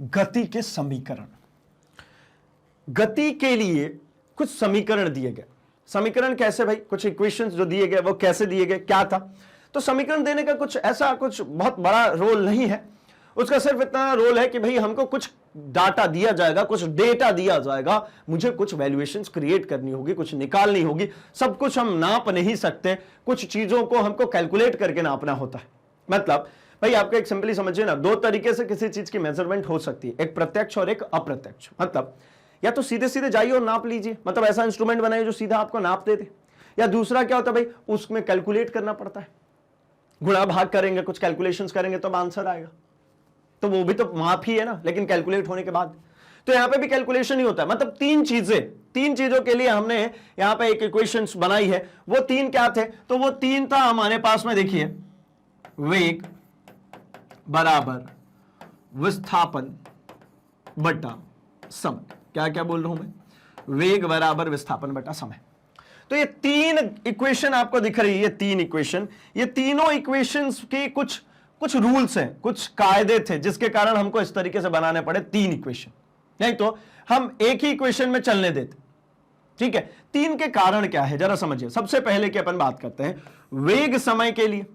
गति के समीकरण। गति के लिए कुछ समीकरण दिए गए। समीकरण कैसे भाई? कुछ इक्वेशंस जो दिए गए वो कैसे दिए गए, क्या था? तो समीकरण देने का कुछ ऐसा कुछ बहुत बड़ा रोल नहीं है, उसका सिर्फ इतना रोल है कि भाई हमको कुछ डाटा दिया जाएगा, कुछ डेटा दिया जाएगा, मुझे कुछ वैल्यूएशंस क्रिएट करनी होगी, कुछ निकालनी होगी। सब कुछ हम नाप नहीं सकते, कुछ चीजों को हमको कैलकुलेट करके नापना होता है। मतलब भाई आपको एक सिंपली समझिए ना, दो तरीके से किसी चीज की मेजरमेंट हो सकती है, एक प्रत्यक्ष और एक अप्रत्यक्ष। मतलब या तो सीधे सीधे जाइए और नाप लीजिए, मतलब ऐसा इंस्ट्रूमेंट बनाइए जो सीधा आपको नाप दे दे, या दूसरा क्या होता है भाई, उसमें कैलकुलेट करना पड़ता है, गुणा भाग करेंगे, कुछ कैलकुलेशंस करेंगे तब आंसर आएगा। तो वो भी तो माप ही है ना, लेकिन कैलकुलेट होने के बाद। तो यहां पे भी कैलकुलेशन ही होता है। मतलब तीन चीजों के लिए हमने यहां पे एक इक्वेशंस बनाई है। वो तीन क्या थे? तो वो तीन था हमारे पास में, देखिए, वेग बराबर विस्थापन बटा समय। क्या क्या बोल रहा हूं मैं? वेग बराबर विस्थापन बटा समय। तो ये तीन इक्वेशन आपको दिख रही है, ये तीन इक्वेशन, ये तीनों इक्वेशंस के कुछ रूल्स हैं, कुछ कायदे थे जिसके कारण हमको इस तरीके से बनाने पड़े तीन इक्वेशन, नहीं तो हम एक ही इक्वेशन में चलने देते। ठीक है, तीन के कारण क्या है जरा समझिए। सबसे पहले की अपन बात करते हैं वेग समय के लिए।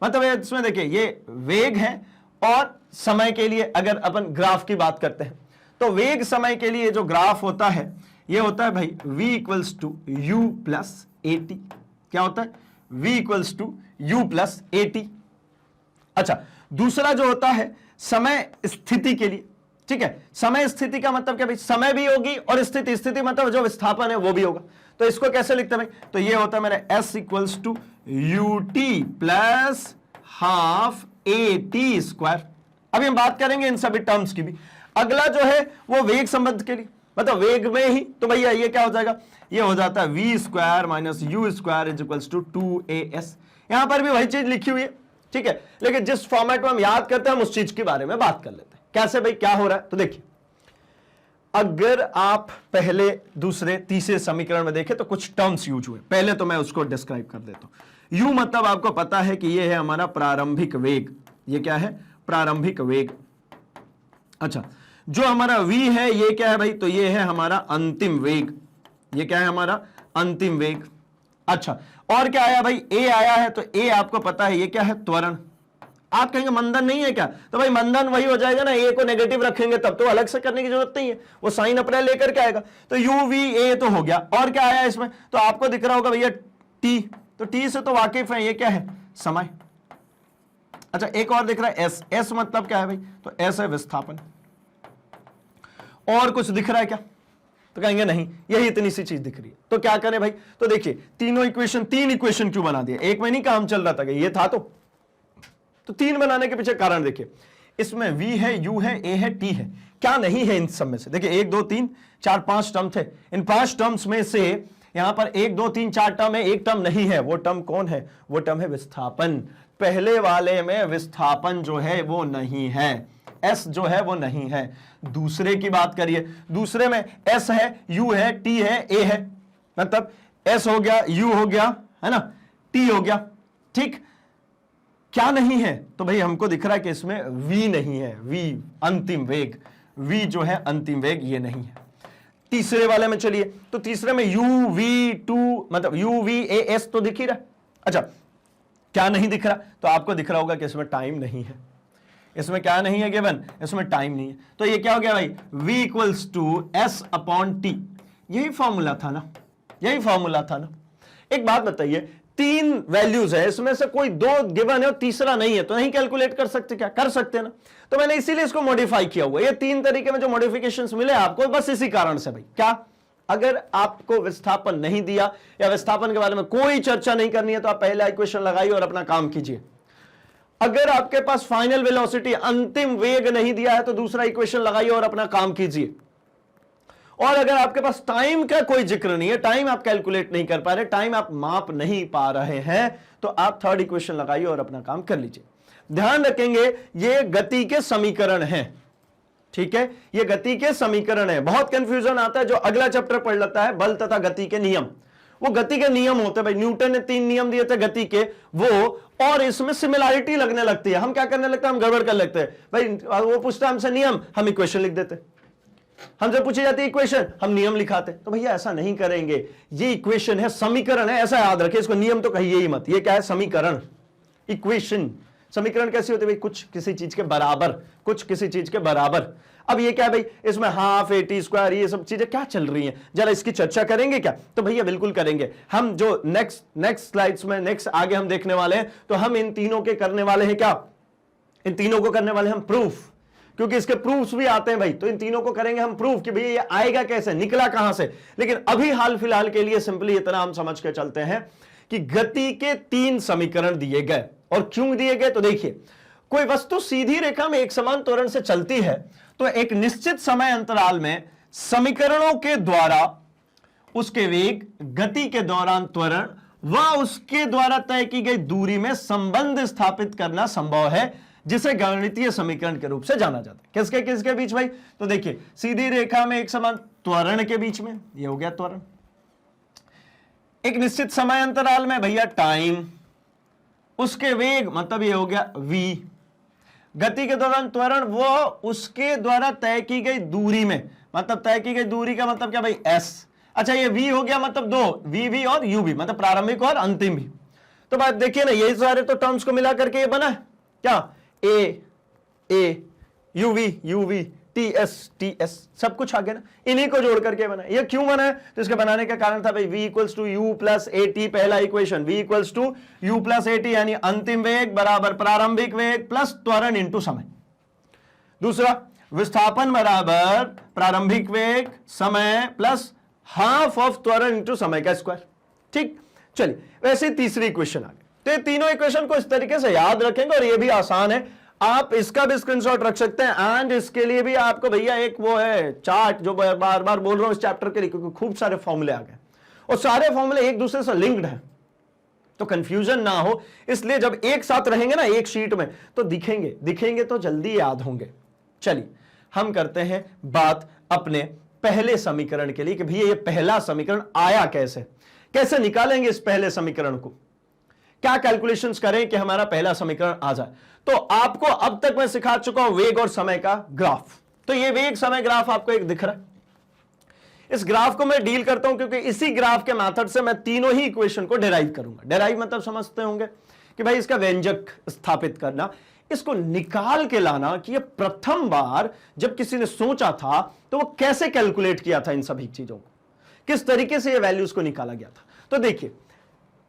मतलब इसमें देखिए ये वेग है, और समय के लिए अगर अपन ग्राफ की बात करते हैं तो वेग समय के लिए जो ग्राफ होता है ये होता है भाई v equals to u plus a t. क्या होता है? v equals to u plus a t. अच्छा, दूसरा जो होता है समय स्थिति के लिए। ठीक है, समय स्थिति का मतलब क्या भाई? समय भी होगी और स्थिति मतलब जो विस्थापन है वो भी होगा। तो इसको कैसे लिखते हैं भाई? तो ये होता है मेरा s equals to u t plus half a t square. अभी हम बात करेंगे इन सभी टर्म्स की भी। अगला जो है वो वेग संबंध के लिए, मतलब वेग में ही। तो भैया ये क्या हो जाएगा? ये हो जाता है v square minus u square is equals to 2as। यहां पर भी वही चीज लिखी हुई है, ठीक है, लेकिन जिस फॉर्मेट में हम याद करते हैं हम उस चीज के बारे में बात कर लेते हैं। कैसे भाई, क्या हो रहा है? तो देखिए, अगर आप पहले दूसरे तीसरे समीकरण में देखें तो कुछ टर्म्स यूज हुए। पहले तो मैं उसको डिस्क्राइब कर देता हूं। यू मतलब आपको पता है कि ये है हमारा प्रारंभिक वेग। ये क्या है? प्रारंभिक वेग। अच्छा, जो हमारा v है ये क्या है भाई? तो ये है हमारा अंतिम वेग। ये क्या है? हमारा अंतिम वेग। अच्छा, और क्या आया भाई? a आया है, तो a आपको पता है ये क्या है? त्वरण। आप कहेंगे मंदन नहीं है क्या? तो भाई मंदन वही हो जाएगा ना, a को नेगेटिव रखेंगे तब, तो अलग से करने की जरूरत नहीं है, वो साइन अपने लेकर के आएगा। तो u v a तो हो गया। और क्या आया इसमें? तो आपको दिख रहा होगा भैया t। तो t से तो वाकिफ है, ये क्या है? समय। अच्छा, एक और दिख रहा है s। s मतलब क्या है भाई? तो s है विस्थापन। और कुछ दिख रहा है क्या? तो कहेंगे नहीं, यही इतनी सी चीज दिख रही है। तो क्या करें भाई? तो देखिए, तीन इक्वेशन क्यों बना दिया? एक में नहीं काम चल रहा था कि ये था, तो तीन बनाने के पीछे कारण देखिए। इसमें v है, u है, a है, t है। क्या नहीं है इन सब में से? देखिए 1 2 3 4 5 टर्म थे। इन 5 टर्म्स में से यहां पर 1 2 3 4 टर्म है, एक टर्म नहीं है। वो टर्म कौन है? वो टर्म है विस्थापन। पहले वाले में विस्थापन जो है वो नहीं है, s जो है वो नहीं है। दूसरे की बात करिए, दूसरे में s है, u है, t है, a है। मतलब s हो गया, u हो गया, है ना, t हो गया। ठीक, क्या नहीं है? तो भाई हमको दिख रहा है कि इसमें v नहीं है। v अंतिम वेग, v जो है अंतिम वेग, ये नहीं है। तीसरे वाले में चलिए, तो तीसरे में u v 2 मतलब u v a s तो दिख ही रहा। अच्छा, क्या नहीं दिख रहा? तो आपको दिख रहा होगा कि इसमें टाइम नहीं है। इसमें क्या नहीं है गिवन? इसमें टाइम नहीं है। तो ये क्या हो गया भाई? v equals to s upon t। यही फॉर्मूला था ना, यही फॉर्मूला था ना। एक बात बताइए, तीन वैल्यूज है, इसमें से कोई दो गिवन है और तीसरा नहीं है, तो नहीं कैलकुलेट कर सकते क्या? कर सकते ना। तो मैंने इसीलिए इसको मॉडिफाई किया हुआ। ये तीन तरीके में जो मॉडिफिकेशंस मिले आपको, बस इसी कारण से भाई। क्या? अगर आपको विस्थापन नहीं दिया या विस्थापन के बारे में कोई चर्चा नहीं करनी है तो आप पहला इक्वेशन लगाइए और अपना काम कीजिए। अगर आपके पास फाइनल वेलोसिटी, अंतिम वेग नहीं दिया है तो दूसरा इक्वेशन लगाइए और अपना काम कीजिए। और अगर आपके पास टाइम का कोई जिक्र नहीं है, टाइम आप कैलकुलेट नहीं कर पा रहे, टाइम आप माप नहीं पा रहे हैं, तो आप थर्ड इक्वेशन लगाइए और अपना काम कर लीजिए। ध्यान रखेंगे ये गति के समीकरण हैं, ठीक है, ये गति के समीकरण है। बहुत कंफ्यूजन आता है, जो अगला चैप्टर पढ़ लेता है बल तथा गति के नियम, वो गति के नियम होते हैं भाई, न्यूटन ने 3 नियम दिए थे गति के, वो और इसमें सिमिलैरिटी लगने लगती है, हम क्या करने लगते हैं, हम गड़बड़ कर लगते हैं भाई। वो पूछता है हमसे नियम, हम इक्वेशन लिख देते, हमसे पूछी जाती है इक्वेशन, हम नियम लिखाते। तो भैया ऐसा नहीं करेंगे, ये इक्वेशन है, समीकरण है, ऐसा याद रखिए, इसको नियम तो कहिए ही मत। ये क्या है, समीकरण, इक्वेशन। समीकरण कैसी होती है भाई, कुछ किसी चीज के बराबर, कुछ किसी चीज के बराबर। अब ये क्या है भाई, इसमें हाफ AT स्क्वायर, ये सब चीजें क्या चल रही हैं, जरा इसकी चर्चा करेंगे क्या? तो भैया बिल्कुल करेंगे। हम जो नेक्स्ट स्लाइड्स में, नेक्स्ट आगे हम देखने वाले हैं, तो हम इन तीनों के करने वाले हैं क्या, इन तीनों को करने वाले हम प्रूफ, क्योंकि इसके प्रूफ्स भी आते हैं भाई। तो इन तीनों को करेंगे हम प्रूफ कि भैया ये आएगा कैसे, निकला कहां से। लेकिन अभी हाल फिलहाल के लिए सिंपली इतना हम समझ के चलते हैं कि गति के 3 समीकरण दिए गए। और क्यों दिए गए, तो देखिए, कोई वस्तु सीधी रेखा में एक समान त्वरण से चलती है तो एक निश्चित समय अंतराल में समीकरणों के द्वारा उसके वेग, गति के दौरान त्वरण व उसके द्वारा तय की गई दूरी में संबंध स्थापित करना संभव है, जिसे गणितीय समीकरण के रूप से जाना जाता है। किसके किसके बीच भाई, तो देखिए, सीधी रेखा में एक समान त्वरण के बीच में, ये हो गया त्वरण, एक निश्चित समय अंतराल में भैया टाइम, उसके वेग मतलब ये हो गया v, गति के दौरान त्वरण वो उसके द्वारा तय की गई दूरी में, मतलब तय की गई दूरी का मतलब क्या भाई, s। अच्छा ये v हो गया मतलब दो, v और u मतलब प्रारंभिक और अंतिम भी। तो बात देखिए ना, ये सारे तो टर्म्स को मिला करके ये बना है क्या, a uv ts सब कुछ आ गया ना, इन्हीं को जोड़ करके बना। ये क्यों बना है, तो इसके बनाने का कारण था भाई v equals to u plus at, पहला equation v equals to u plus at यानी अंतिम वेग बराबर प्रारंभिक वेग प्लस त्वरण इंटू समय। दूसरा, विस्थापन बराबर प्रारंभिक वेग समय प्लस हाफ ऑफ त्वरण इंटू समय का स्क्वायर। ठीक, चलिए वैसे तीसरी इक्वेशन आ गई। तो ये तीनों इक्वेशन को इस तरीके से याद रखेंगे और ये भी आसान है, आप इसका भी स्क्रीनशॉट रख सकते हैं। एंड इसके लिए भी आपको भैया एक वो है चार्ट, जो बार बार बोल रहा हूं इस चैप्टर के लिए, क्योंकि खूब सारे फॉर्मूले आ गए और सारे फॉर्मूले एक दूसरे से लिंक्ड हैं, तो कंफ्यूजन ना हो, इसलिए जब एक साथ रहेंगे ना एक शीट में तो दिखेंगे तो जल्दी याद होंगे। चलिए हम करते हैं बात अपने पहले समीकरण के लिए कि भैया ये पहला समीकरण आया कैसे निकालेंगे इस पहले समीकरण को, क्या कैलकुलेशंस करें कि हमारा पहला समीकरण आ जाए। तो आपको अब तक मैं सिखा चुका हूं वेग और समय का ग्राफ। तो ये वेग समय ग्राफ आपको एक दिख रहा है, इस ग्राफ को मैं डील करता हूं क्योंकि इसी ग्राफ के मेथड से मैं तीनों ही इक्वेशन को डिराइव करूंगा। डिराइव मतलब समझते होंगे कि भाई इसका व्यंजक स्थापित करना, इसको निकाल के लाना कि ये प्रथम बार जब किसी ने सोचा था तो वो कैसे कैलकुलेट किया था, इन सभी चीजों को किस तरीके से ये वैल्यूज को निकाला गया था। तो देखिए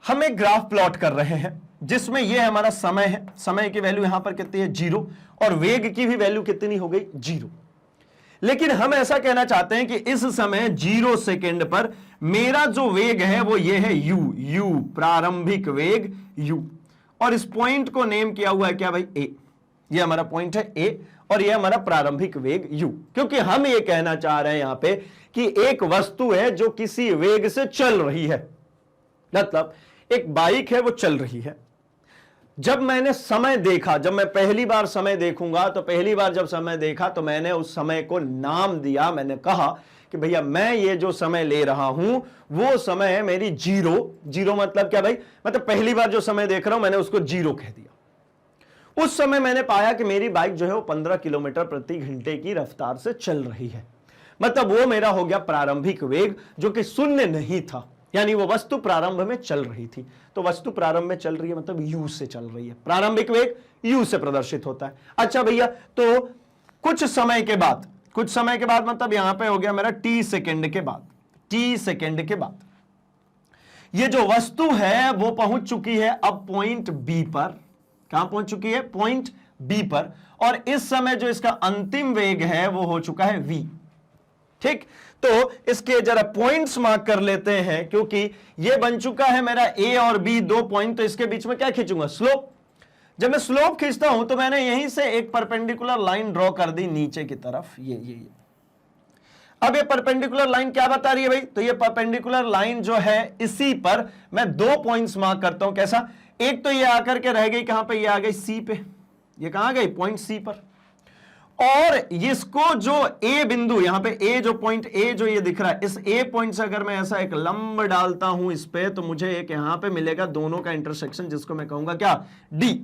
हम एक ग्राफ प्लॉट कर रहे हैं जिसमें ये हमारा समय है, समय की वैल्यू यहां पर कितनी है 0 और वेग की भी वैल्यू कितनी हो गई 0। लेकिन हम ऐसा कहना चाहते हैं कि इस समय 0 सेकेंड पर मेरा जो वेग है वो ये है u प्रारंभिक वेग u, और इस पॉइंट को नेम किया हुआ है क्या भाई a, ये हमारा पॉइंट है a और ये हमारा प्रारंभिक वेग u, क्योंकि हम ये कहना चाह रहे हैं यहां पे कि एक वस्तु है जो किसी वेग से चल रही है, मतलब एक बाइक है वो चल रही है। जब मैंने समय देखा, जब मैं पहली बार समय देखूंगा, तो पहली बार जब समय देखा तो मैंने उस समय को नाम दिया, मैंने कहा कि भैया मैं ये जो समय ले रहा हूं वो समय है मेरी 0 मतलब क्या भाई, मतलब पहली बार जो समय देख रहा हूं मैंने उसको 0 कह दिया। उस समय मैंने पाया कि मेरी बाइक जो है वो 15 किलोमीटर प्रति घंटे की रफ्तार से चल रही है, मतलब वो मेरा हो गया प्रारंभिक वेग जो कि शून्य नहीं था, यानी वो वस्तु प्रारंभ में चल रही थी। तो वस्तु प्रारंभ में चल रही है मतलब u से चल रही है, प्रारंभिक वेग u से प्रदर्शित होता है। अच्छा भैया, तो कुछ समय के बाद मतलब यहां पे हो गया मेरा t सेकेंड के बाद ये जो वस्तु है वो पहुंच चुकी है अब पॉइंट B पर। कहां पहुंच चुकी है, पॉइंट B पर, और इस समय जो इसका अंतिम वेग है वो हो चुका है v। ठीक, तो इसके जरा पॉइंट्स मार्क कर लेते हैं, क्योंकि ये बन चुका है मेरा A और B 2 पॉइंट, तो इसके बीच में क्या खींचूंगा, स्लोप। जब मैं स्लोप खींचता हूं तो मैंने यहीं से एक परपेंडिकुलर लाइन ड्रॉ कर दी नीचे की तरफ, ये। अब ये परपेंडिकुलर लाइन क्या बता रही है भाई, तो ये परपेंडिकुलर लाइन जो है इसी पर मैं 2 पॉइंट्स मार्क करता हूं। कैसा, एक तो ये आकर के रह गई कहां पे, ये आ गई C पे, ये कहां गई, पॉइंट C पर, और इसको जो ए बिंदु, यहां पे ए जो पॉइंट ए जो ये दिख रहा है, इस ए पॉइंट से अगर मैं ऐसा एक लंब डालता हूं इस पे, तो मुझे एक यहां पे मिलेगा दोनों का इंटरसेक्शन, जिसको मैं कहूंगा क्या, डी।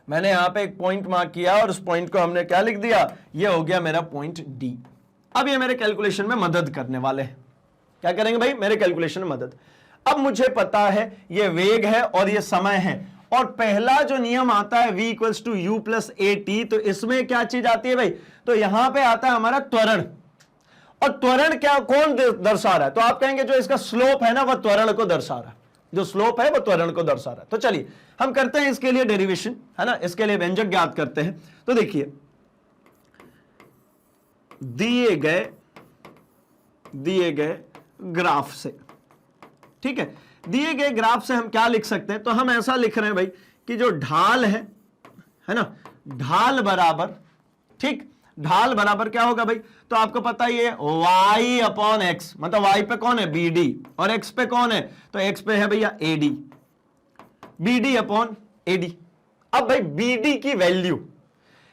मैंने यहां पे एक पॉइंट मार्क किया और उस पॉइंट को हमने क्या लिख दिया, ये हो गया मेरा पॉइंट डी। अब ये मेरे कैलकुलेशन में मदद करने वाले हैं। क्या करेंगे भाई, मेरे कैलकुलेशन में मदद। अब मुझे पता है ये वेग है और ये समय है, और पहला जो नियम आता है v equals to u plus a t, तो इसमें क्या चीज आती है भाई, तो यहां पे आता है हमारा त्वरण। और त्वरण क्या कौन दर्शा रहा है, तो आप कहेंगे जो इसका स्लोप है ना वह त्वरण को दर्शा रहा है, जो स्लोप है वह त्वरण को दर्शा रहा है। तो चलिए हम करते हैं इसके लिए डेरिवेशन, है ना, इसके लिए व्यंजक ज्ञात करते हैं। तो देखिए दिए गए ग्राफ से, ठीक है, दिए गए ग्राफ से हम क्या लिख सकते हैं, तो हम ऐसा लिख रहे हैं भाई कि जो ढाल है ना, ढाल बराबर, ठीक, ढाल बराबर क्या होगा भाई, तो आपको पता ही है y अपॉन एक्स, मतलब y पे कौन है, BD, और x पे कौन है, तो x पे है भैया AD, BD अपॉन AD। अब भाई BD की वैल्यू,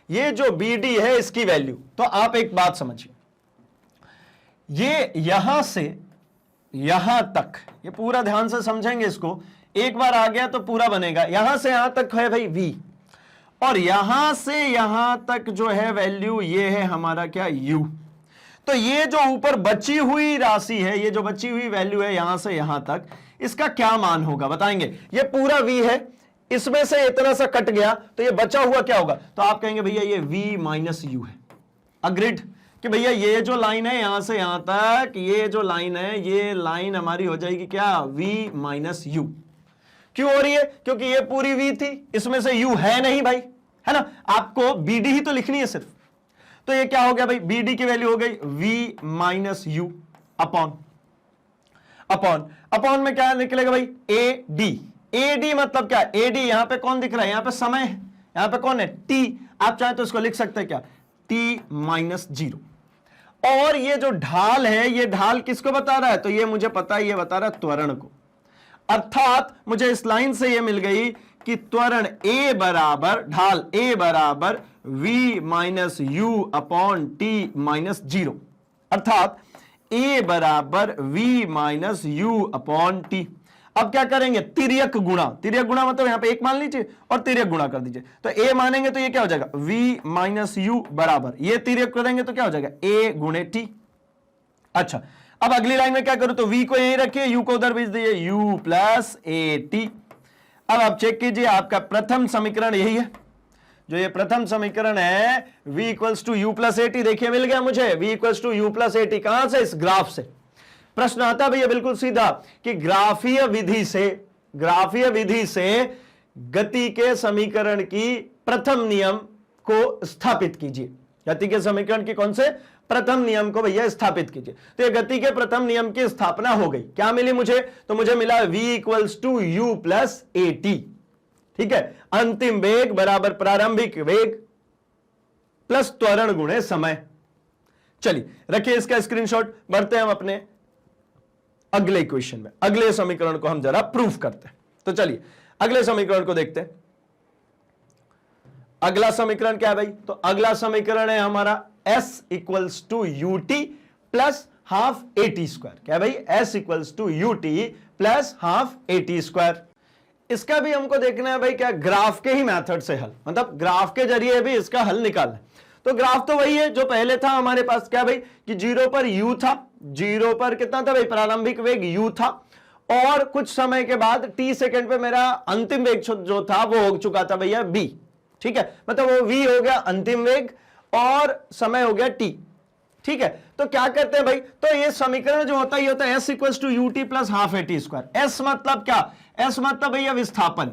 ये जो BD है इसकी वैल्यू, तो आप एक बात समझिए, ये यहां से यहां तक, ये पूरा ध्यान से समझेंगे इसको, एक बार आ गया तो पूरा बनेगा, यहां से यहां तक है भाई v, और यहां से यहां तक जो है वैल्यू ये है हमारा क्या, u। तो ये जो ऊपर बची हुई राशि है, ये जो बची हुई वैल्यू है यहां से यहां तक, इसका क्या मान होगा बताएंगे। ये पूरा v है, इसमें से इतना सा कट गया तो ये बचा हुआ क्या होगा, तो आप कहेंगे भैया ये v माइनस यू है। अग्रीड कि भैया ये जो लाइन है यहां से यहां तक, ये जो लाइन है ये लाइन हमारी हो जाएगी क्या, v माइनस यू। क्यों हो रही है, क्योंकि ये पूरी v थी, इसमें से u है नहीं भाई, है ना, आपको bd ही तो लिखनी है सिर्फ। तो ये क्या हो गया भाई, bd की वैल्यू हो गई v minus u upon upon में क्या निकलेगा भाई, ad मतलब क्या, ad यहां पे कौन दिख रहा है, यहां पे समय है, यहां पे कौन है, t, आप चाहे तो इसको लिख सकते हैं क्या, t माइनस 0। और ये जो ढाल है, ये ढाल किसको बता रहा है, तो ये मुझे पता है, ये बता रहा है त्वरण को। अर्थात मुझे इस लाइन से ये मिल गई कि त्वरण a बराबर, ढाल a बराबर v minus u upon T minus 0, अर्थात a बराबर v minus u upon T. अब क्या करेंगे, तिर्यक गुणा मतलब यहां पे एक मान लीजिए और तिर्यक गुणा कर दीजिए, तो a मानेंगे तो ये क्या हो जाएगा, v माइनस यू बराबर, ये तिर्यक करेंगे तो क्या हो जाएगा, a गुणे t। अच्छा, अब अगली लाइन में क्या करूं, तो v को यहीं रखिए, u को उधर भेज दीजिए, u प्लस ए टी। अब आप चेक कीजिए, आपका प्रथम समीकरण यही है, जो ये प्रथम समीकरण है, v equals to u plus a t, देखिए मिल गया मुझे, v equals to u plus a t. कहां से, इस ग्राफ से। प्रश्न आता है भैया बिल्कुल सीधा कि ग्राफीय विधि से गति के समीकरण की प्रथम नियम को स्थापित कीजिए। गति के समीकरण की कौन से, प्रथम नियम को भैया स्थापित कीजिए। तो ये गति के प्रथम नियम की स्थापना हो गई। क्या मिली मुझे, तो मुझे मिला v equals to u plus a t, ठीक है, अंतिम वेग बराबर प्रारंभिक वेग प्लस त्वरण गुणे समय। चलिए रखिए इसका स्क्रीनशॉट, बढ़ते हैं हम अपने अगले इक्वेशन में, अगले समीकरण को हम जरा प्रूफ करते हैं। तो चलिए अगले समीकरण को देखते हैं। अगला समीकरण क्या है भाई, तो अगला समीकरण है हमारा s equals to u t plus half a t square. क्या है भाई, s equals to u t plus half a t square. इसका भी हमको देखना है भाई क्या, ग्राफ के ही मेथड से हल, मतलब ग्राफ के जरिए भी इसका हल निकालना है। तो ग्राफ तो वही है जो पहले था हमारे पास, क्या भाई कि 0 पर u था, 0 पर कितना था भाई, प्रारंभिक वेग u था, और कुछ समय के बाद t सेकंड पे मेरा अंतिम वेग जो था वो हो चुका था भैया b, ठीक है, मतलब वो v हो गया अंतिम वेग और समय हो गया t, ठीक है। तो क्या करते हैं भाई, तो ये समीकरण जो होता है ये होता है s equals to u t plus half a t square. s मतलब क्या, s मतलब भैया विस्थापन,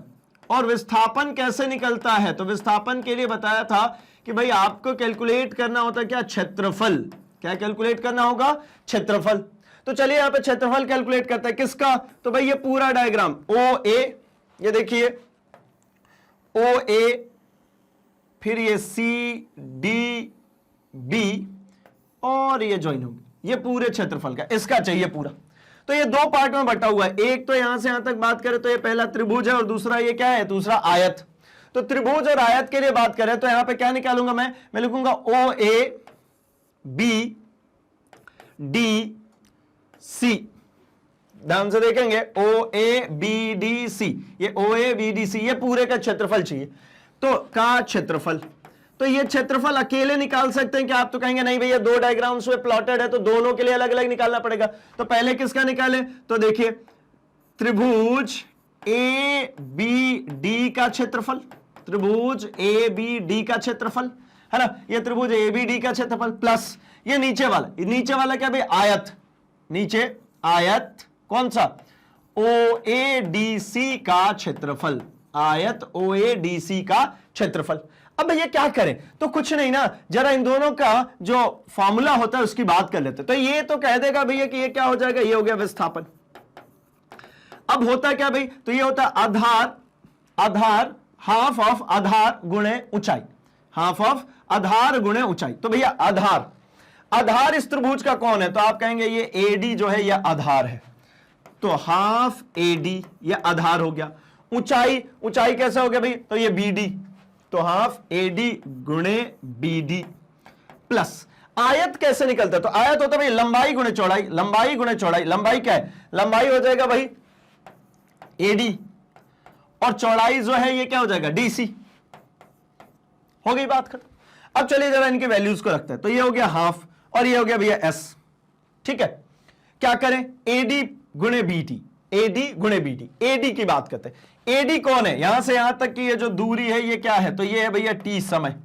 और विस्थापन कैसे निकलता है, तो विस्थापन के लिए बताया था कि भाई आपको कैलकुलेट करना होता है क्या, क्षेत्रफल। क्या कैलकुलेट करना होगा, क्षेत्रफल। तो चलिए यहां पे क्षेत्रफल कैलकुलेट करते हैं, किसका, तो भाई ये पूरा डायग्राम ओ ए, ये देखिए ओ ए, फिर ये सी डी बी और ये ज्वाइन होगी, ये पूरे क्षेत्रफल का, इसका चाहिए पूरा। तो ये दो पार्ट में बटा हुआ है, एक तो यहां से यहां तक बात करें तो ये पहला त्रिभुज है और दूसरा ये क्या है, दूसरा आयत। तो त्रिभुज और आयत के लिए बात करें तो यहां पे क्या निकालूंगा मैं लिखूंगा ओ ए बी डी सी। ध्यान से देखेंगे ओ ए बी डी सी, ये ओ ए बी डी सी, ये पूरे का क्षेत्रफल चाहिए तो का क्षेत्रफल। तो ये क्षेत्रफल अकेले निकाल सकते हैं क्या? आप तो कहेंगे नहीं भैया दो डायग्राम्स में प्लॉटेड है तो दोनों के लिए अलग अलग निकालना पड़ेगा। तो पहले किसका निकाले? तो देखिए त्रिभुज ए बी डी का क्षेत्रफल, त्रिभुज ए बी डी का क्षेत्रफल है ना, ये त्रिभुज ए बी डी का क्षेत्रफल प्लस ये नीचे वाला क्या भाई? आयत, नीचे आयत कौन सा? ओ ए डी सी का क्षेत्रफल, आयत ओ ए डी सी का क्षेत्रफल। अब भैया क्या करें? तो कुछ नहीं ना, जरा इन दोनों का जो फॉर्मूला होता है उसकी बात कर लेते हैं। तो ये तो कह देगा भैया कि ये क्या हो जाएगा, ये हो गया विस्थापन। अब होता क्या भाई? तो ये होता आधार हाफ ऑफ आधार गुणे ऊंचाई, हाफ ऑफ आधार गुणे ऊंचाई। तो भैया आधार इस त्रिभुज का कौन है? तो आप कहेंगे ये एडी जो है यह आधार है, तो हाफ एडी यह आधार हो गया। ऊंचाई कैसे हो गया भाई? तो ये बीडी, तो हाफ एडी गुणे बीडी प्लस आयत कैसे निकलता है? तो आयत होता है भाई लंबाई गुणे चौड़ाई, लंबाई गुणे चौड़ाई। लंबाई क्या है? लंबाई हो जाएगा भाई एडी और चौड़ाई जो है ये क्या हो जाएगा? डीसी। हो गई बात खत्म। अब चलिए जरा इनके वैल्यूज को रखते हैं। तो ये हो गया हाफ और ये हो गया भैया एस। ठीक है, क्या करें? एडी गुणे बीटी, एडी गुणे बीटी। एडी की बात करते हैं। एडी कौन है? यहां से यहां तक की ये जो दूरी है ये क्या है? तो ये है भैया टी समय।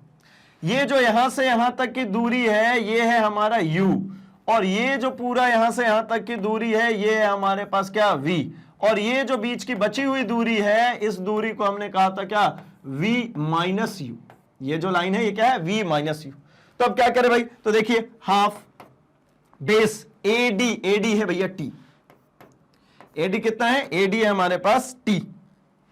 ये जो यहां से यहां तक की दूरी है ये है हमारा u, और ये जो पूरा यहां से यहां तक की दूरी है ये है हमारे पास क्या? v। और ये जो बीच की बची हुई दूरी है इस दूरी को हमने कहा था क्या? v minus u. ये जो लाइन है ये क्या है? v minus you. तो अब क्या करें भाई? तो देखिए हाफ बेस एडी, एडी है भैया टी। एडी कितना है? एडी है हमारे पास टी।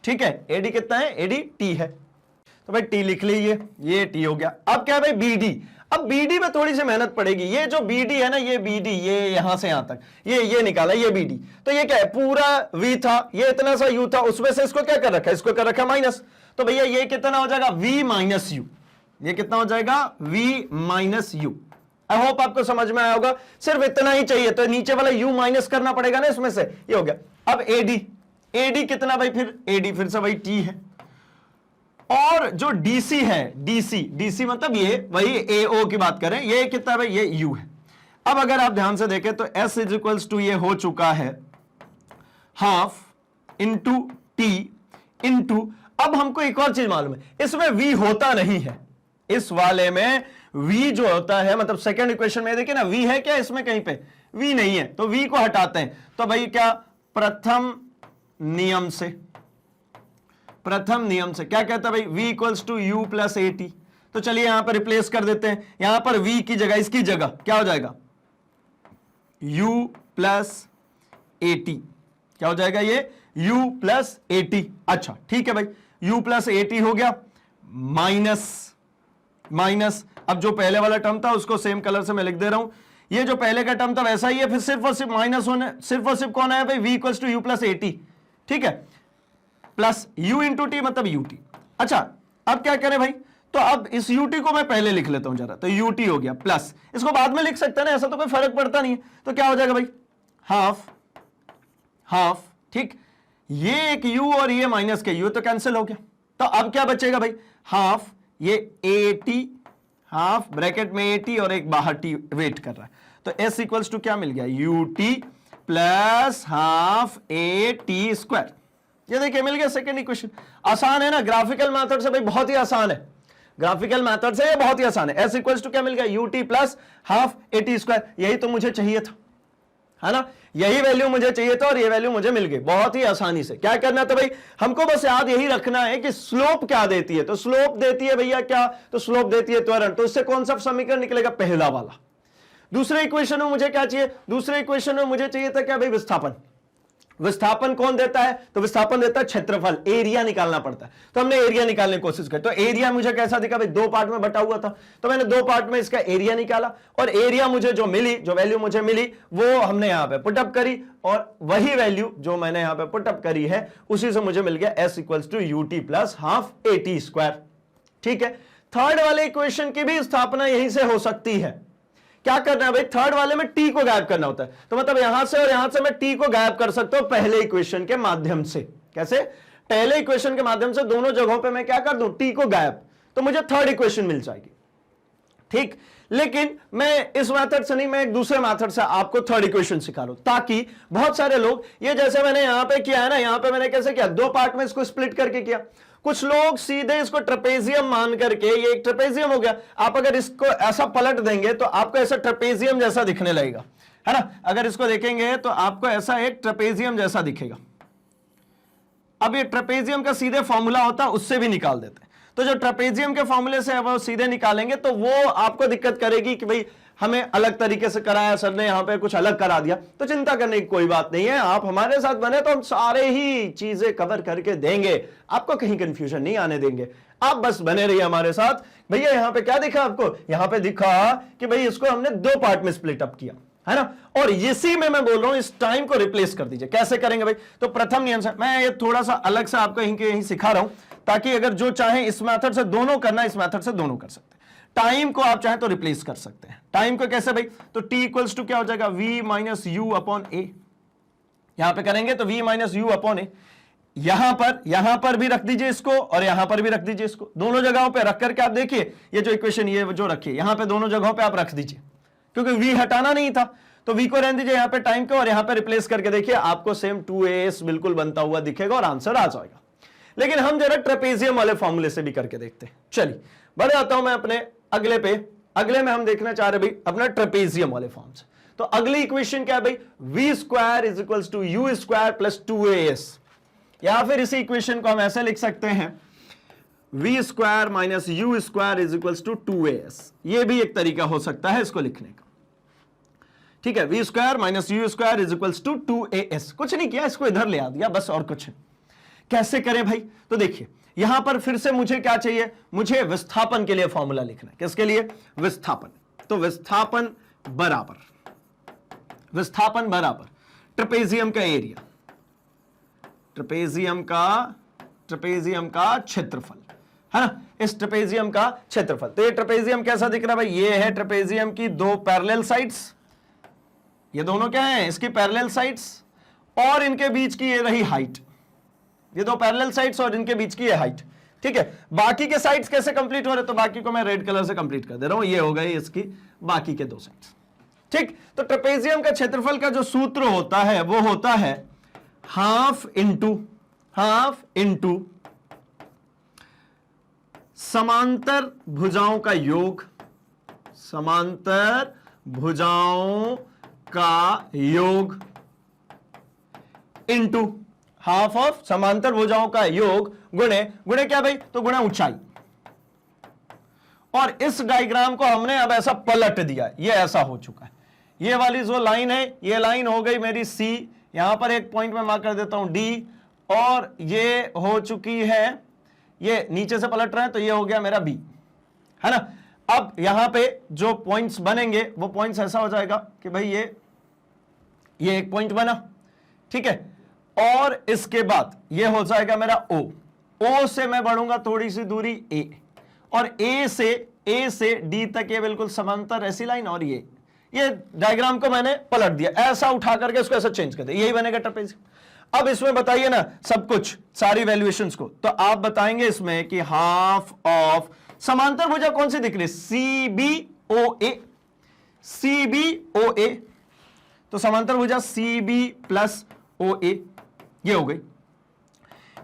ठीक है, एडी कितना है? एडी टी है। तो भाई टी लिख लीजिए, ये टी हो गया। अब क्या है भाई? बीडी। अब बीडी में थोड़ी सी मेहनत पड़ेगी। ये जो बीडी है ना, ये बीडी, ये यहां से यहां तक ये निकाला, ये बीडी। तो ये क्या है? पूरा वी था, ये इतना सा यू था, उसमें से इसको क्या कर रखा है? इसको कर रखा है माइनस। तो भैया ये कितना हो जाएगा? V minus u. ये कितना हो जाएगा? V minus u. I hope आपको समझ में आया होगा। सिर्फ इतना ही चाहिए, तो नीचे वाला u माइनस करना पड़ेगा ना इसमें से। ये हो गया। अब एडी, एडी कितना भाई? फिर एडी फिर से भाई टी है, और जो डीसी है, डीसी मतलब ये वही एओ की बात करें, ये कितना है भाई? ये u है। अब अगर आप ध्यान से देखें तो s इज इक्वल्स टू ये हो चुका है हाफ इंटू टी इंटू, अब हमको एक और चीज मालूम है, इसमें v होता नहीं है। इस वाले में v जो होता है, मतलब सेकेंड इक्वेशन में देखिए ना, v है क्या इसमें? कहीं पे v नहीं है, तो v को हटाते हैं। तो भाई क्या? प्रथम नियम से क्या कहता है भाई? v equals to u plus a t. तो चलिए यहां पर रिप्लेस कर देते हैं। यहां पर v की जगह, इसकी जगह क्या हो जाएगा? u plus a t. क्या हो जाएगा? ये u प्लस ए टी। अच्छा ठीक है भाई, u प्लस ए टी हो गया, माइनस अब जो पहले वाला टर्म था उसको सेम कलर से मैं लिख दे रहा हूं। ये जो पहले का टर्म था वैसा ही है, फिर सिर्फ और सिर्फ माइनस होने, सिर्फ और सिर्फ कौन है भाई? v equals to u plus a t. ठीक है, प्लस u इंटू टी मतलब ut। अच्छा अब क्या करें भाई? तो अब इस ut को मैं पहले लिख लेता हूं जरा। तो ut हो गया प्लस, इसको बाद में लिख सकते हैं ना, ऐसा तो कोई फर्क पड़ता नहीं है। तो क्या हो जाएगा भाई? हाफ। ठीक, ये एक u और ये माइनस के u तो कैंसिल हो गया। तो अब क्या बचेगा भाई? हाफ ये ए टी, हाफ ब्रैकेट में ए टी और एक बाहर टी वेट कर रहा है। तो s इक्वल्स टू क्या मिल गया? You t plus half a t square. ये देखिए मिल गया सेकेंड इक्वेशन। आसान है ना, ग्राफिकल मेथड से भाई बहुत ही आसान है, ग्राफिकल मेथड से ये बहुत ही आसान है। s इक्वल्स टू क्या मिल गया? You t plus half a t square. यही तो मुझे चाहिए था, है ना, यही वैल्यू मुझे चाहिए था और ये वैल्यू मुझे मिल गई बहुत ही आसानी से। क्या करना था भाई? हमको बस याद यही रखना है कि स्लोप क्या देती है। तो स्लोप देती है भैया क्या? तो स्लोप देती है त्वरण। तो इससे कौन सा समीकरण निकलेगा? पहला वाला। दूसरे इक्वेशन में मुझे क्या चाहिए? दूसरे इक्वेशन में मुझे चाहिए था क्या भाई? विस्थापन। विस्थापन कौन देता है? तो विस्थापन देता है क्षेत्रफल, एरिया निकालना पड़ता है। तो हमने एरिया निकालने की कोशिश की। तो एरिया मुझे कैसा दिखा भाई? 2 पार्ट में बटा हुआ था, तो मैंने 2 पार्ट में इसका एरिया निकाला और एरिया मुझे जो मिली, जो वैल्यू मुझे मिली वो हमने यहां पे पुटअप करी और वही वैल्यू जो मैंने यहां पे पुटअप करी है उसी से मुझे मिल गया S equals to UT plus half AT square. ठीक है, थर्ड वाले इक्वेशन की भी स्थापना यहीं से हो सकती है। क्या करना है भाई? थर्ड वाले में टी को गायब करना होता है, तो मतलब यहां से और यहां से मैं टी को गायब कर सकता हूं पहले इक्वेशन के माध्यम से। कैसे? पहले इक्वेशन के माध्यम से दोनों जगहों पे मैं क्या कर दूं? टी को गायब, तो मुझे थर्ड इक्वेशन मिल जाएगी। ठीक, लेकिन मैं इस मेथड से नहीं, मैं एक दूसरे मेथड से आपको थर्ड इक्वेशन सिखा रहा हूं, ताकि बहुत सारे लोग ये जैसे मैंने यहां पे किया है ना, यहां पे मैंने कैसे किया? 2 पार्ट में इसको स्प्लिट करके किया। कुछ लोग सीधे इसको ट्रेपेजियम मान करके, ये एक ट्रेपेजियम हो गया, आप अगर इसको ऐसा पलट देंगे तो आपको ऐसा ट्रेपेजियम जैसा दिखने लगेगा, है ना? अगर इसको देखेंगे तो आपको ऐसा एक ट्रेपेजियम जैसा दिखेगा। अब ये ट्रेपेजियम का सीधे फॉर्मूला होता है, उससे भी निकाल देते हैं। तो जो ट्रेपेजियम के फॉर्मूले से वो सीधे निकालेंगे तो वो आपको दिक्कत करेगी कि भाई हमें अलग तरीके से कराया, सर ने यहां पे कुछ अलग करा दिया। तो चिंता करने की कोई बात नहीं है, आप हमारे साथ बने तो हम सारे ही चीजें कवर करके देंगे, आपको कहीं कंफ्यूजन नहीं आने देंगे। आप बस बने रहिए हमारे साथ। भैया यहां पे क्या दिखा आपको? यहां पे दिखा कि भाई इसको हमने 2 पार्ट में स्प्लिट अप किया, है ना? और इसी में मैं बोल रहा हूं इस टाइम को रिप्लेस कर दीजिए। कैसे करेंगे भाई? तो प्रथम नियम से मैं ये थोड़ा सा अलग से आपको यहीं सिखा रहा हूं, ताकि अगर जो चाहे इस मेथड से दोनों करना, इस मेथड से दोनों कर सकते हैं। टाइम को आप चाहे तो रिप्लेस कर सकते हैं। टाइम को कैसे भाई? तो t इक्वल्स टू क्या हो जाएगा? v माइनस यू अपॉन ए। यहां पे करेंगे तो v माइनस यू अपॉन ए। यहां पर भी रख दीजिए इसको और यहां पर भी रख दीजिए इसको। दोनों जगहों पे रख करके आप देखिए, ये जो इक्वेशन ये जो रखिए यहां पे दोनों जगहों पे आप रख दीजिए, क्योंकि v हटाना नहीं था तो v को रहने दीजिए यहां पे टाइम को, और यहां पे रिप्लेस करके देखिए आपको सेम 2as बिल्कुल बनता हुआ दिखेगा और आंसर आ जाएगा। लेकिन हम जरा ट्रेपेजियम वाले फॉर्मूले से भी करके देखते हैं। चलिए बढ़ जाता हूं मैं अपने अगले पे। अगले में हम देखना चाह रहे भाई अपना ट्रेपेजियम वाले फॉर्म से। तो अगली इक्वेशन क्या है भाई? v square is equals to u square plus 2as, या फिर इसी इक्वेशन को हम ऐसे लिख सकते हैं v square minus u square is equals to 2as। ये भी एक तरीका हो सकता है इसको लिखने का। ठीक है, v square minus u square is equals to 2as। कुछ नहीं किया, इसको इधर ले आ दिया बस, और कुछ। कैसे करें भाई? तो देखिए यहां पर फिर से मुझे क्या चाहिए? मुझे विस्थापन के लिए फॉर्मूला लिखना है। किसके लिए? विस्थापन। तो विस्थापन बराबर ट्रेपेजियम का एरिया, ट्रेपेजियम का क्षेत्रफल, है ना? इस ट्रेपेजियम का क्षेत्रफल। तो ये ट्रेपेजियम कैसा दिख रहा है भाई? ये है ट्रेपेजियम की 2 पैरेलल साइड्स। ये दोनों क्या है? इसकी पैरेलल साइड्स, और इनके बीच की ये रही हाइट। ये 2 पैरेलल साइड्स और इनके बीच की ये हाइट। ठीक है, बाकी के साइड्स कैसे कंप्लीट हो रहे? तो बाकी को मैं रेड कलर से कंप्लीट कर दे रहा हूं। ये हो गई इसकी बाकी के 2 साइड्स। ठीक, तो ट्रेपेजियम का क्षेत्रफल का जो सूत्र होता है वो होता है हाफ इंटू समांतर भुजाओं का योग, समांतर भुजाओं का योग इंटू हाफ ऑफ समांतर भुजाओं का योग गुणे क्या भाई? तो गुणे ऊंचाई। और इस डायग्राम को हमने अब ऐसा पलट दिया, ये ऐसा हो चुका है। ये वाली जो लाइन है, ये लाइन हो गई मेरी C, यहां पर एक पॉइंट में मार्क कर देता हूं D, और ये हो चुकी है, ये नीचे से पलट रहे हैं तो ये हो गया मेरा B, है ना? अब यहां पे जो पॉइंट्स बनेंगे वो पॉइंट्स ऐसा हो जाएगा कि भाई ये एक पॉइंट बना, ठीक है, और इसके बाद ये हो जाएगा मेरा O से मैं बढ़ूंगा थोड़ी सी दूरी A, और A से D तक ये बिल्कुल समांतर ऐसी लाइन, और ये डायग्राम को मैंने पलट दिया, ऐसा उठा करके इसको ऐसा चेंज कर दिया, यही बनेगा ट्रेपेजियम। अब इसमें बताइए ना सब कुछ, सारी वैल्यूएशंस को, तो आप बताएंगे इसमें कि हाफ ऑफ समांतर भुजा कौन सी दिख रही है? CBOA, तो समांतर भुजा CB प्लस OA ये हो गई,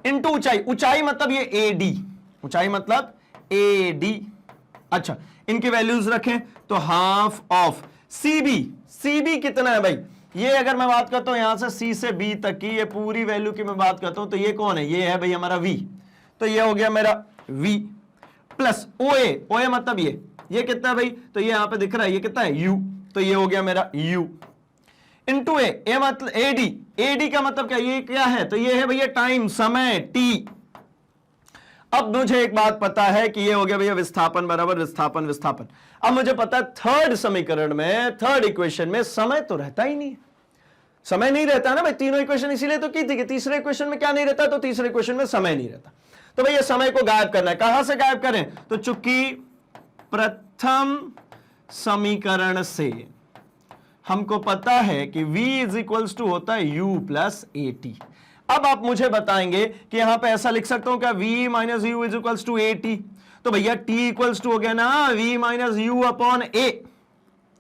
इनटू ऊंचाई मतलब ये AD, ऊंचाई मतलब AD। अच्छा, इनकी वैल्यूज रखें तो हाफ ऑफ CB कितना है भाई? ये अगर मैं बात करता हूं यहां से C से B तक की ये पूरी वैल्यू की मैं बात करता हूं, तो ये कौन है? ये है भाई हमारा V, तो ये हो गया मेरा V प्लस OA मतलब ये कितना है भाई? तो ये यहां पे दिख रहा है, ये कितना है? U, तो ये हो गया मेरा U। इंटू ए मतलब एडी, एडी का मतलब क्या, ये क्या है, तो ये है भैया टाइम, समय टी। अब मुझे एक बात पता है कि ये हो गया भैया विस्थापन बराबर विस्थापन विस्थापन। अब मुझे पता है थर्ड समीकरण में, थर्ड इक्वेशन में समय तो रहता ही नहीं है, समय नहीं रहता ना भाई। तीनों इक्वेशन इसीलिए तो की थी कि तीसरे इक्वेशन में क्या नहीं रहता, तो तीसरे इक्वेशन में समय नहीं रहता। तो भैया समय को गायब करना है, कहां से गायब करें, तो चूंकि प्रथम समीकरण से हमको पता है कि v इज इक्वल्स टू होता है u प्लस ए टी। अब आप मुझे बताएंगे कि यहां पे ऐसा लिख सकता हूं क्या, v minus u is equals to a t. तो भैया t इक्वल्स टू हो गया ना v minus u upon a,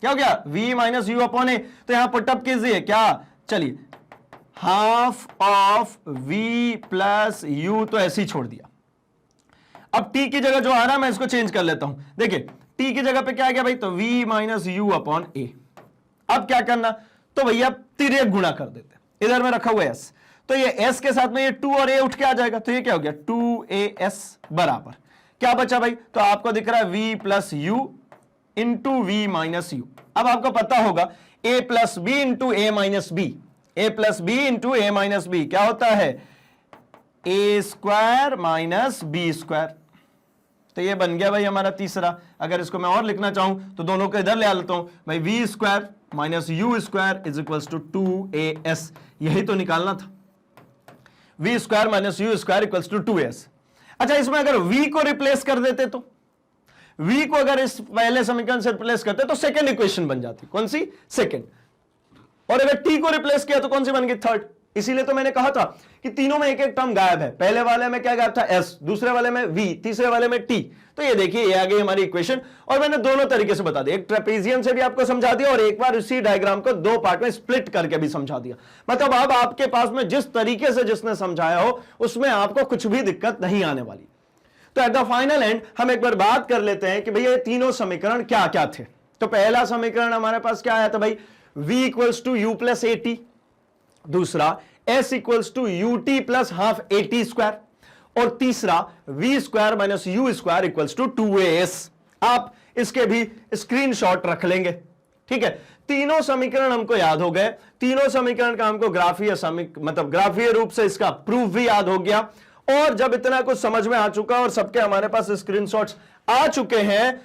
क्या हो गया, v minus u upon a. तो यहां पुटअप कीजिए क्या, चलिए half of v plus u, तो ऐसे ही छोड़ दिया। अब t की जगह जो आ रहा है मैं इसको चेंज कर लेता हूं, देखिए t की जगह पे क्या आ गया भाई, तो v माइनस यू अपॉन ए। अब क्या करना, तो भैया तिर्यक गुणा कर देते, इधर में रखा हुआ s, तो ये s के साथ में ये 2 और a उठ के आ जाएगा, तो ये क्या हो गया 2as बराबर क्या बचा भाई, तो आपको दिख रहा है v plus u into v minus u. अब आपको पता होगा a plus b into a minus b, a plus b into a minus b क्या होता है, a square minus b square. तो ये बन गया भाई हमारा तीसरा। अगर इसको मैं और लिखना चाहूं तो दोनों को इधर ले आ लेता हूं भाई, v square minus u square is equals to 2as, यही तो निकालना था, v square minus u square equals to 2as। अच्छा, इसमें अगर v को रिप्लेस कर देते, तो v को अगर इस पहले समीकरण से रिप्लेस करते तो सेकंड इक्वेशन बन जाती, कौन सी, सेकंड। और अगर t को रिप्लेस किया तो कौन सी बन गई, थर्ड। इसीलिए तो मैंने कहा था कि तीनों में एक एक टर्म गायब है, पहले वाले में क्या गायब था, s, दूसरे वाले में v, तीसरे वाले में t। तो ये देखिए ये आ गई हमारी इक्वेशन, और मैंने दोनों तरीके से बता दिया, एक ट्रेपेजियम से भी आपको समझा दिया और एक बार इसी डायग्राम को दो पार्ट में स्प्लिट करके भी समझा दिया। मतलब अब आपके पास में जिस तरीके से जिसने समझाया हो उसमें आपको कुछ भी दिक्कत नहीं आने वाली। तो एट द फाइनल एंड हम एक बार बात कर लेते हैं कि भैया ये तीनों समीकरण क्या क्या थे। तो पहला समीकरण हमारे पास क्या आया था भाई, v equals to u plus a t, दूसरा s equals to u t plus half a t square, और तीसरा v square minus u square equals to 2as। आप इसके भी स्क्रीनशॉट रख लेंगे, ठीक है। तीनों समीकरण हमको याद हो गए, तीनों समीकरण का हमको ग्राफीय मतलब ग्राफीय रूप से इसका प्रूफ भी याद हो गया। और जब इतना कुछ समझ में आ चुका और सबके हमारे पास स्क्रीनशॉट्स आ चुके हैं